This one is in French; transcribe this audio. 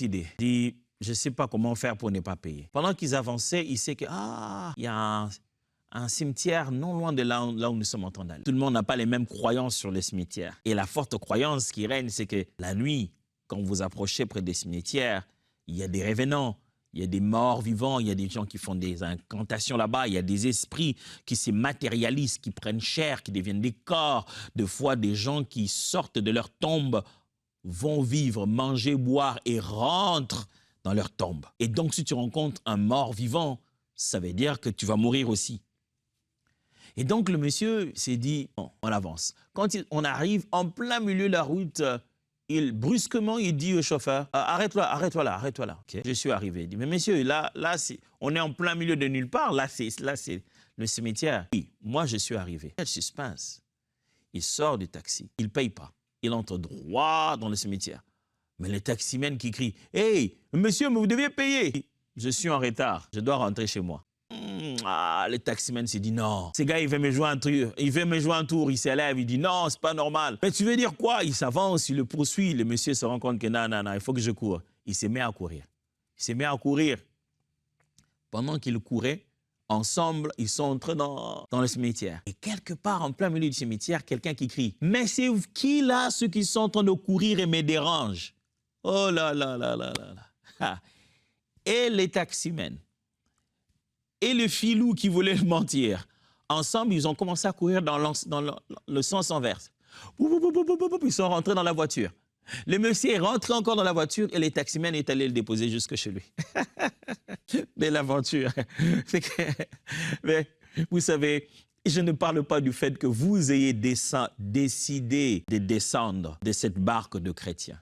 cette idée. Il dit, je ne sais pas comment faire pour ne pas payer. Pendant qu'ils avançaient, il sait que, il y a un cimetière non loin de là où nous sommes en train d'aller. Tout le monde n'a pas les mêmes croyances sur les cimetières. Et la forte croyance qui règne, c'est que la nuit, quand vous approchez près des cimetières, il y a des revenants, il y a des morts vivants, il y a des gens qui font des incantations là-bas, il y a des esprits qui se matérialisent, qui prennent chair, qui deviennent des corps. Des fois, des gens qui sortent de leur tombe vont vivre, manger, boire et rentrent dans leur tombe. Et donc, si tu rencontres un mort vivant, ça veut dire que tu vas mourir aussi. Et donc, le monsieur s'est dit, bon, on avance. Quand on arrive en plein milieu de la route, brusquement, il dit au chauffeur, arrête-toi là. Okay. Je suis arrivé. Il dit, mais monsieur, là on est en plein milieu de nulle part. Là, c'est le cimetière. Oui, moi, je suis arrivé. Quel suspense. Il sort du taxi. Il ne paye pas. Il entre droit dans le cimetière. Mais le taximène qui crie, « Hey, monsieur, mais vous deviez payer !» Je suis en retard. Je dois rentrer chez moi. Le taximène s'est dit non. Ce gars, il veut me jouer un tour. Il s'élève, il dit non, c'est pas normal. Mais tu veux dire quoi? Il s'avance, il le poursuit. Le monsieur se rend compte que non, il faut que je cours. Il se met à courir. Pendant qu'il courait, ensemble, ils sont entrés dans le cimetière. Et quelque part, en plein milieu du cimetière, quelqu'un qui crie, mais c'est qui là, ceux qui sont en train de courir et me dérangent? Oh là là là là là là. Et les taximènes et le filou qui voulait mentir, ensemble, ils ont commencé à courir dans le sens inverse. Ils sont rentrés dans la voiture. Le monsieur est rentré encore dans la voiture et le taximène est allé le déposer jusque chez lui. Belle aventure. Mais vous savez, je ne parle pas du fait que vous ayez décidé de descendre de cette barque de chrétiens.